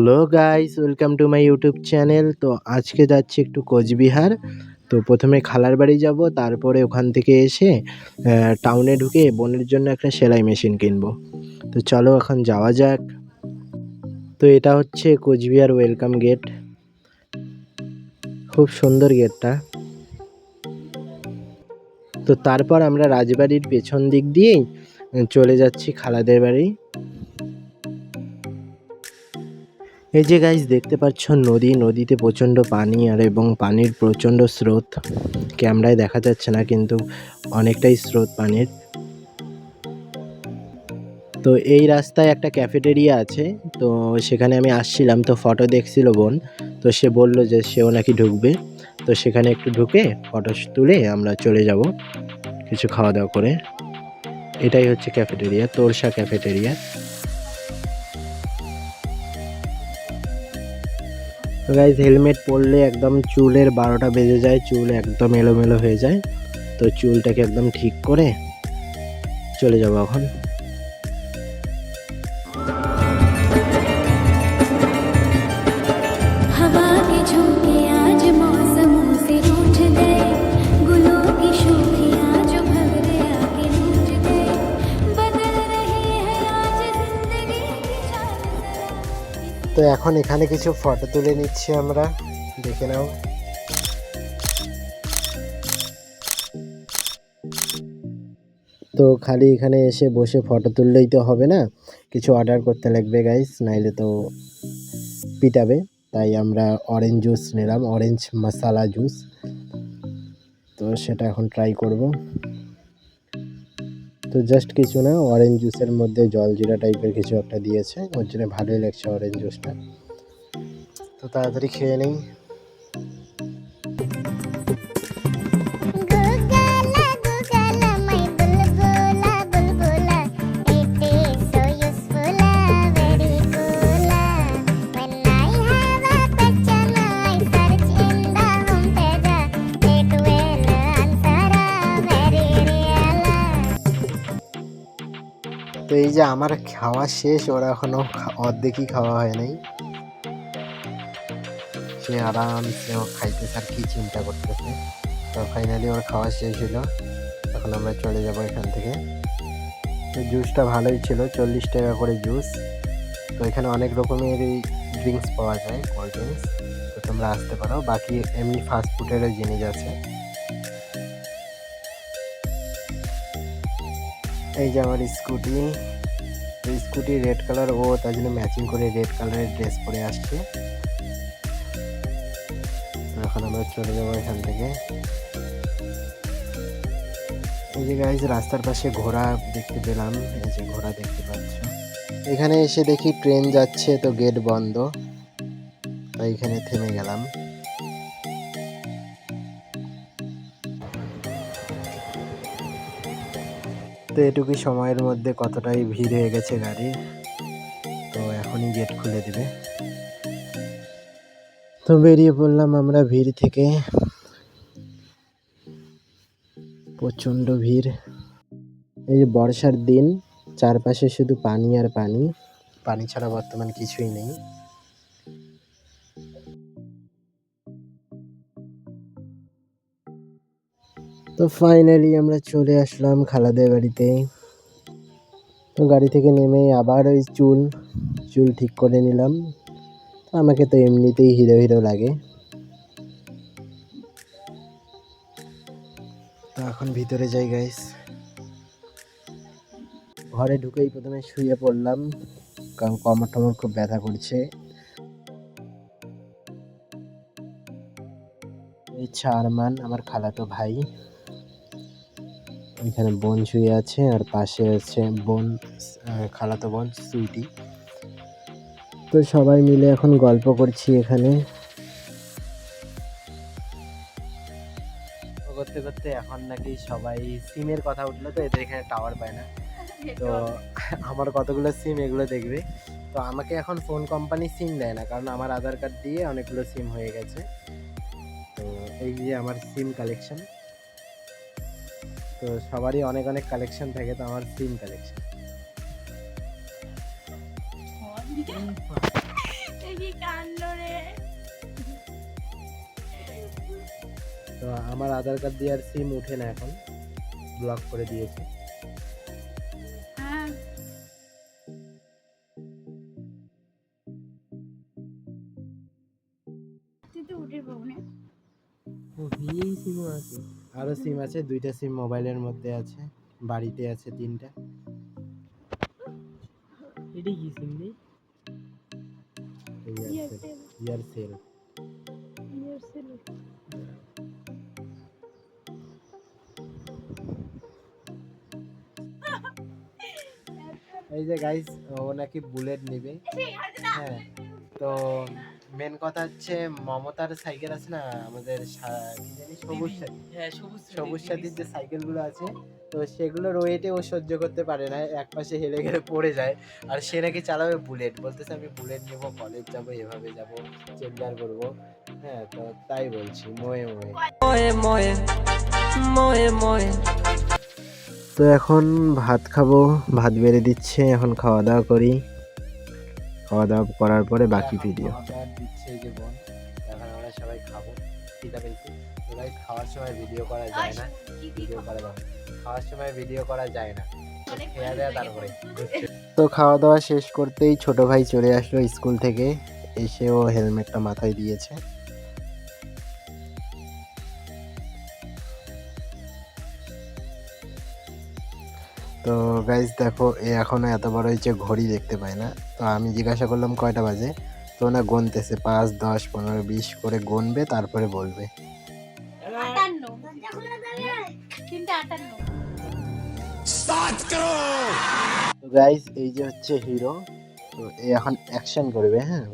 Hello guys, welcome to my YouTube channel. তো আজকে যাচ্ছি একটু কোচবিহার। তো প্রথমে খালার বাড়ি যাব, তারপরে ওখান থেকে এসে টাউনে ঢুকে বোনের জন্য একটা সেলাই মেশিন কিনবো। তো চলো এখন যাওয়া যাক। তো এটা হচ্ছে কোচবিহার ওয়েলকাম গেট, খুব সুন্দর গেটটা। তো তারপর আমরা রাজবাড়ির পেছন দিক দিয়েই চলে যাচ্ছি খালাদের বাড়ি। এই যে গাইস দেখতে পাচ্ছ নদীতে প্রচণ্ড পানি এবং পানির প্রচণ্ড স্রোত। ক্যামেরায় দেখা যাচ্ছে না, কিন্তু অনেকটাই স্রোত পানির। তো এই রাস্তায় একটা ক্যাফেটেরিয়া আছে, তো সেখানে আমি আসছিলাম, তো ফটো দেখছিল বোন। তো সে বলল যে সেও নাকি ঢুকবে, তো সেখানে একটু ঢুকে ফটো তুলে আমরা চলে যাব কিছু খাওয়া দাওয়া করে। এটাই হচ্ছে ক্যাফেটেরিয়া, তোরসা ক্যাফেটেরিয়া। তো গাইজ হেলমেট পরলে একদম চুলের 12টা বেজে যায়, চুল একদম এলোমেলো হয়ে যায়। তো চুলটাকে একদম ঠিক করে চলে যাবো এখন। তো এখন এখানে কিছু ফটো তুলে নিচ্ছি আমরা, দেখে নাও। তো খালি এখানে এসে বসে ফটো তুললেই তো হবে না, কিছু অর্ডার করতে লাগবে গাইস, নাইলে তো পিটাবে। তাই আমরা অরেঞ্জ জুস নিলাম, অরেঞ্জ মশালা জুস। তো সেটা এখন ট্রাই করব। তো জাস্ট কিছু না, অরেঞ্জ জুসের মধ্যে জলজিরা টাইপের কিছু একটা দিয়েছে, ওর জন্য ভালোই লাগছে অরেঞ্জ জুসটা। তো তাড়াতাড়ি খেয়ে নেই। তো এই যে আমার খাওয়া শেষ, ওরা এখনো অর্ধেকই খাওয়া হয় নাই। সে আরামসে ও খাইতেছে আর কি চিন্তা করতেছে। তো ফাইনালি ওর খাওয়া শেষ হলো, এখন আমরা চলে যাব এখান থেকে। তো জুসটা ভালোই ছিল, 40 টাকা করে জুস। তো এখানে অনেক রকমের ড্রিঙ্কস পাওয়া যায়, কোল্ড ড্রিঙ্কস। তো তোমরা আসতে পারো, বাকি এমনি ফাস্টফুডেরও জিনিস আছে। এই যে আমার স্কুটি রেড কালার, ও তার জন্য ম্যাচিং করে রেড কালারের ড্রেস পরে আসছে। এখন আমরা চলে যাবো এখান থেকে। এই যে গাইজ রাস্তার পাশে ঘোড়া দেখতে পেলাম, এই যে ঘোড়া দেখতে পাচ্ছ। এখানে এসে দেখি ট্রেন যাচ্ছে, তো গেট বন্ধ, তাই এখানে থেমে গেলাম। তো এটুকু সময়ের মধ্যে কতটাই ভিড় হয়ে গেছে গাড়ি, তো এখনই গেট খুলে দিবে। তো বেরিয়ে পড়লাম আমরা ভিড় থেকে, প্রচণ্ড ভিড়। এই যে বর্ষার দিন, চারপাশে শুধু পানি আর পানি, পানি ছাড়া বর্তমান কিছুই নেই। তো ফাইনালি আমরা চলে আসলাম খালাদের বাড়িতে। তো গাড়ি থেকে নেমে আবার ওই চুল ঠিক করে নিলাম। আমাকে তো এমনিতেই হিরো হিরো লাগে। তো এখন ভিতরে যাই গাইস। ঘরে ঢুকেই প্রথমে শুয়ে পড়লাম, কারণ কোমর টমর খুব ব্যথা করছে। এই আরমান আমার খালাতো ভাই, এখানে বোন শুয়ে আছে, আর পাশে আছে খালাতো বোন সুইটি। তো সবাই মিলে এখন গল্প করছি এখানে। করতে করতে এখন নাকি সবাই সিমের কথা উঠলো, তো এদের এখানে টাওয়ার পায় না। তো আমার কতগুলো সিম এগুলো দেখবে। তো আমাকে এখন ফোন কোম্পানি সিম দেয় না, কারণ আমার আধার কার্ড দিয়ে অনেকগুলো সিম হয়ে গেছে। তো এই যে আমার সিম কালেকশন, তো সবারই অনেক অনেক কালেকশন থাকে, তো আমার সিম কালেকশন। তো আমার আধার কার্ড দিয়ে আর সিম উঠে না, এখন ব্লক করে দিয়েছে। আরো সিম আছে, 2টা সিম মোবাইলের মধ্যে আছে, বাড়িতে আছে 3টা। এটা কি সিম নেই? এয়ারসেল। এই যে গাইস, ও নাকি বুলেট নেবে। হ্যাঁ, তো মেন কথা হচ্ছে মমতার সাইকেল আছে না আমাদের, কি জানি সবুজ সাথী। হ্যাঁ, সবুজ সাথীর যে সাইকেলগুলো আছে, তো সেগুলোর ওয়েটে ও সহ্য করতে পারে না, এক পাশে হেলে গেলে পড়ে যায়। আর সে নাকি চালাবে বুলেট, বলতেছে আমি বুলেট নেবো, কলেজ যাবো, এভাবে যাবো, চেঞ্জার করবো। হ্যাঁ, তো তাই বলছি, ময়ে ময়ে ময়ে ময়ে ময়ে। তো এখন ভাত খাবো, ভাত বেড়ে দিচ্ছে, এখন খাওয়া দাওয়া করি। খাওয়া দাওয়া করার পরে বাকি ভিডিও দিচ্ছে যে বোন, এখন আমরা সবাই খাবো। খিদা পেয়েছে তো গাইস, খাওয়ার সময় ভিডিও করা যায় না, খাওয়ার সময় ভিডিও করা যায় না, খেয়া দেয়া তারপরে। তো খাওয়া দাওয়া শেষ করতেই ছোট ভাই চলে আসলো স্কুল থেকে, এসে ও হেলমেটটা মাথায় দিয়েছে। তো গাইজ দেখো, এ এখনো এত বড় হয়েছে, ঘড়ি দেখতে পায় না। তো আমি জিজ্ঞাসা করলাম কয়টা বাজে, তো না গুনতেছে, 5, 10, 15, 20 করে গুনবে, তারপরে বলবে। তো গাইজ এই যে হচ্ছে হিরো, তো এ এখন অ্যাকশন করবে। হ্যাঁ,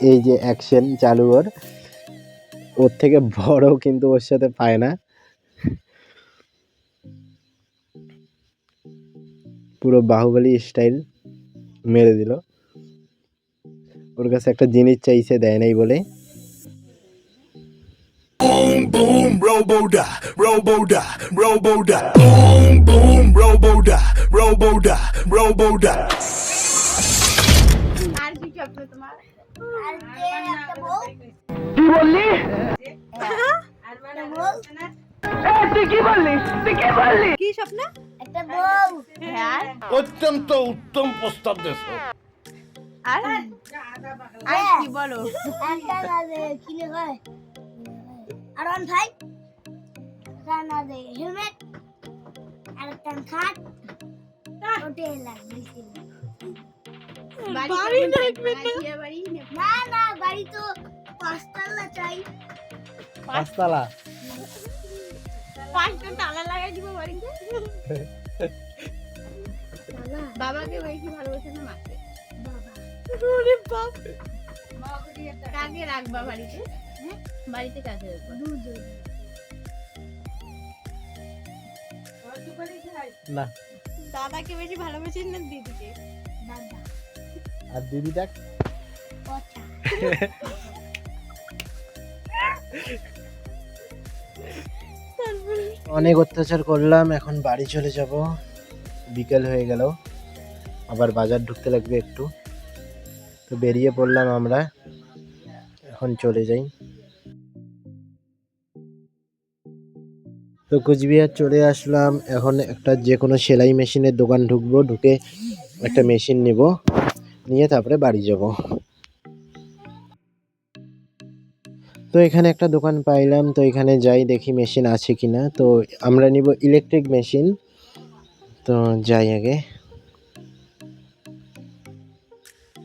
এই যে অ্যাকশন চালু ওর থেকে বড় কিন্তু ওর সাথে পায় না, পুরো বাহুবলী স্টাইল মেরে দিল। ওর কাছে একটা জিনিস চাইছে, দেয় নাই বলে। Boom boom robo-da, robo-da, robo-da. Boom boom robo-da, robo-da, robo-da. আর কি স্বপ্ন তোমার? আর যে একটা বউ? কি বললি? আর মানে বউ? তুই কি বললি? তুই কি বললি? কি স্বপ্ন? একটা বউ। হ্যাঁ, অত্যন্ত উত্তম প্রস্তাব দেছো। আর কি বলো? একটা লাগে কি হয়? আর অন ভাই রানা দে হেলমেট আর একটা খাট হোটেল লাগবে। বাড়ি দেখবে না? না বাড়ি তো 5 তলা চাই। 5 তলা? 5টা তালা লাগাই দিব বাড়িতে। বাবাকে বেশি ভালোবাসে না মাকে? বাবা। ওরে বাপ। কাকে রাখবা বাড়িতে? বাড়িতে কাকে রাখবা? দুজন। না, দাদাকে বেশি ভালোবাসেন না দিদিকে? দাদা। আর দিদিটা? পচা। অনেক অত্যাচার করলাম, এখন বাড়ি চলে যাব, বিকেল হয়ে গেল, আবার বাজার ঢুকতে লাগবে একটু। তো বেরিয়ে পড়লাম আমরা, এখন চলে যাই। তো কোচবিহার চলে আসলাম, এখন একটা যে কোনো সেলাই মেশিনের দোকান ঢুকবো, ঢুকে একটা মেশিন নিব, নিয়ে তারপরে বাড়ি যাব। তো এখানে একটা দোকান পাইলাম, তো এখানে যাই দেখি মেশিন আছে কিনা। তো আমরা নিব ইলেকট্রিক মেশিন, তো যাই আগে।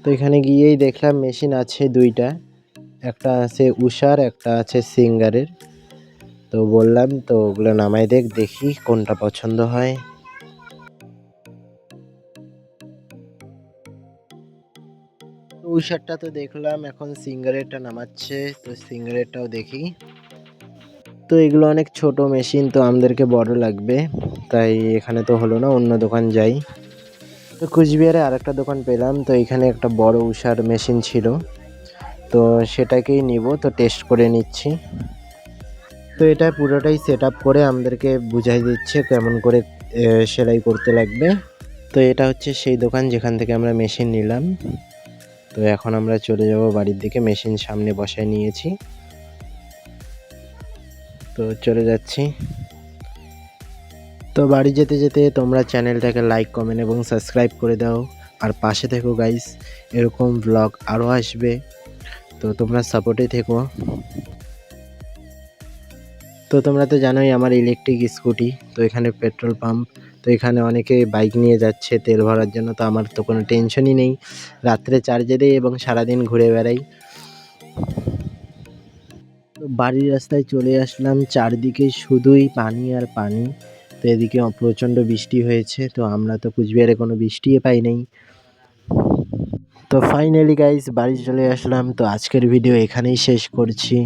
তো এখানে গিয়েই দেখলাম মেশিন আছে 2টা, একটা আছে উষার, একটা আছে সিঙ্গারের। তো বললাম তো ওগুলো নামাই দেখি কোনটা পছন্দ হয়। উষারটা তো দেখলাম, এখন সিঙ্গারেরটা নামাচ্ছে, তো সিঙ্গারেরটাও দেখি। তো এগুলো অনেক ছোট মেশিন, তো আমাদেরকে বড় লাগবে, তাই এখানে তো হলো না, অন্য দোকান যাই। তো কুচবিহারে আরেকটা দোকান পেলাম, তো এখানে একটা বড় উষার মেশিন ছিল, তো সেটাকেই নিব। তো টেস্ট করে নিচ্ছি। তো এটা পুরোটাই সেট আপ করে আমাদেরকে বুঝাই দিচ্ছে কেমন করে সেলাই করতে লাগবে। তো এটা হচ্ছে সেই দোকান যেখান থেকে আমরা মেশিন নিলাম। তো এখন আমরা চলে যাব বাড়ির দিকে, মেশিন সামনে বসায় নিয়েছি, তো চলে যাচ্ছি। তো বাড়ি যেতে যেতে তোমরা চ্যানেলটাকে লাইক কমেন্ট এবং সাবস্ক্রাইব করে দাও, আর পাশে থেকো গাইস, এরকম ব্লগ আরও আসবে, তো তোমরা সাপোর্টে থেকো। তো তোমরা তো জানোই আমার ইলেকট্রিক স্কুটি, তো এখানে পেট্রোল পাম্প, তো এখানে অনেকে বাইক নিয়ে যাচ্ছে তেল ভরার জন্য, তো আমার তো কোনো টেনশনই নেই, রাত্রে চার্জে দিই এবং সারাদিন ঘুরে বেড়াই। তো বাড়ির রাস্তায় চলে আসলাম, চারদিকে শুধুই পানি আর পানি। তো এদিকে প্রচণ্ড বৃষ্টি হয়েছে, তো আমরা তো কুচবিহারে কোনো বৃষ্টিই পাই নাই। তো ফাইনালি গাইস বাড়ি চলে আসলাম, তো আজকের ভিডিও এখানেই শেষ করছি।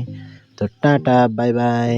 তো টাটা, বাই বাই।